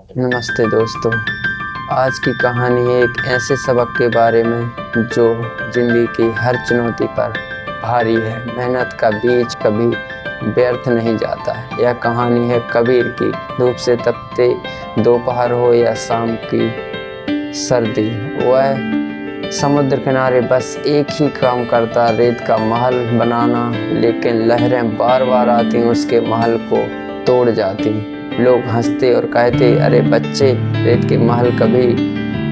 नमस्ते दोस्तों। आज की कहानी है एक ऐसे सबक के बारे में जो जिंदगी की हर चुनौती पर भारी है। मेहनत का बीज कभी व्यर्थ नहीं जाता। यह कहानी है कबीर की। धूप से तपते दोपहर हो या शाम की सर्दी, वह समुद्र किनारे बस एक ही काम करता, रेत का महल बनाना। लेकिन लहरें बार बार आती, उसके महल को तोड़ जाती। लोग हंसते और कहते, अरे बच्चे, रेत के महल कभी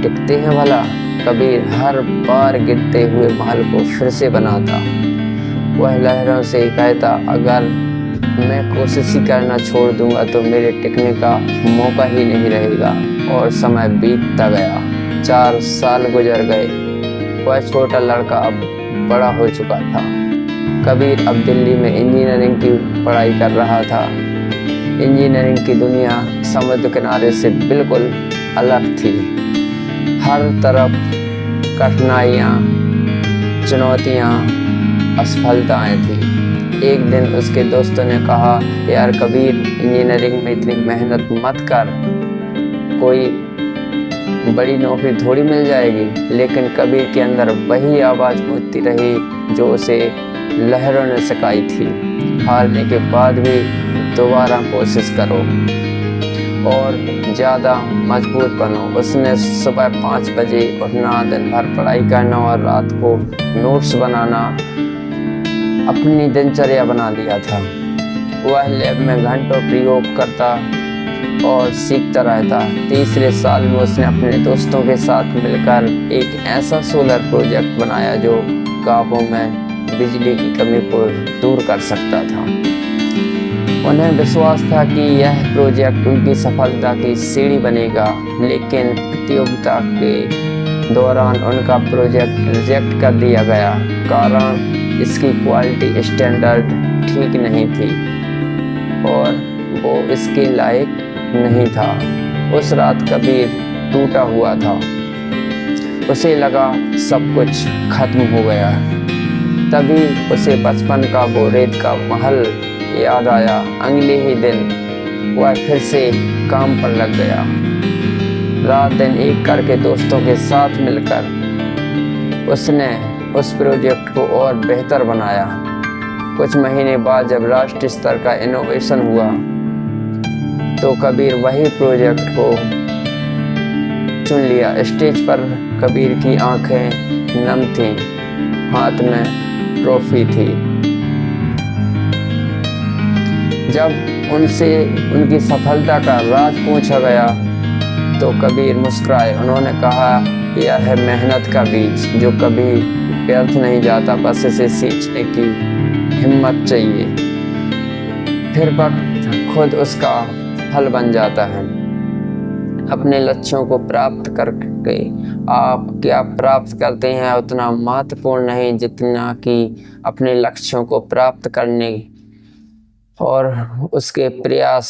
टिकते हैं भला? कबीर हर बार गिरते हुए महल को फिर से बनाता। वह लहरों से कहता, अगर मैं कोशिश ही करना छोड़ दूंगा तो मेरे टिकने का मौका ही नहीं रहेगा। और समय बीतता गया। 4 साल गुजर गए। वह छोटा लड़का अब बड़ा हो चुका था। कबीर अब दिल्ली में इंजीनियरिंग की पढ़ाई कर रहा था। इंजीनियरिंग की दुनिया समुद्र किनारे से बिल्कुल अलग थी। हर तरफ कठिनाइयाँ, चुनौतियाँ, असफलताएं थी। एक दिन उसके दोस्तों ने कहा, यार कबीर, इंजीनियरिंग में इतनी मेहनत मत कर, कोई बड़ी नौकरी थोड़ी मिल जाएगी। लेकिन कबीर के अंदर वही आवाज़ गूंजती रही जो उसे लहरों ने सिखाई थी, हारने के बाद भी दोबारा कोशिश करो और ज़्यादा मजबूत बनो। उसने सुबह 5 बजे उठना, दिन भर पढ़ाई करना और रात को नोट्स बनाना अपनी दिनचर्या बना लिया था। वह लैब में घंटों प्रयोग करता और सीखता रहता। तीसरे साल में उसने अपने दोस्तों के साथ मिलकर एक ऐसा सोलर प्रोजेक्ट बनाया जो गांवों में बिजली की कमी को दूर कर सकता था। उन्हें विश्वास था कि यह प्रोजेक्ट उनकी सफलता की सीढ़ी बनेगा। लेकिन प्रतियोगिता के दौरान उनका प्रोजेक्ट रिजेक्ट कर दिया गया। कारण इसकी क्वालिटी स्टैंडर्ड ठीक नहीं थी और वो इसके लायक नहीं था। उस रात कबीर टूटा हुआ था। उसे लगा सब कुछ खत्म हो गया। तभी उसे बचपन का वो रेत का महल याद आया। अगले ही दिन वह फिर से काम पर लग गया। रात दिन एक करके दोस्तों के साथ मिलकर उसने उस प्रोजेक्ट को और बेहतर बनाया। कुछ महीने बाद जब राष्ट्रीय स्तर का इनोवेशन हुआ तो कबीर वही प्रोजेक्ट को चुन लिया। स्टेज पर कबीर की आंखें नम थीं, हाथ में ट्रॉफी थी। जब उनसे उनकी सफलता का राज पूछा गया तो कबीर मुस्कुराए। उन्होंने कहा, यह है मेहनत का बीज जो कभी व्यर्थ नहीं जाता, बस इसे सींचने की हिम्मत चाहिए। फिर वक्त खुद उसका फल बन जाता है। अपने लक्ष्यों को प्राप्त करके आप क्या प्राप्त करते हैं उतना महत्वपूर्ण नहीं जितना कि अपने लक्ष्यों को प्राप्त करने और उसके प्रयास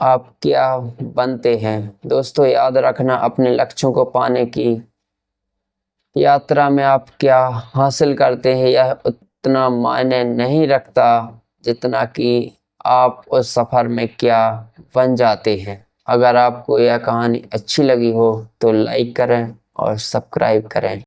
आप क्या बनते हैं। दोस्तों, याद रखना, अपने लक्ष्यों को पाने की यात्रा में आप क्या हासिल करते हैं यह उतना मायने नहीं रखता जितना कि आप उस सफ़र में क्या बन जाते हैं। अगर आपको यह कहानी अच्छी लगी हो तो लाइक करें और सब्सक्राइब करें।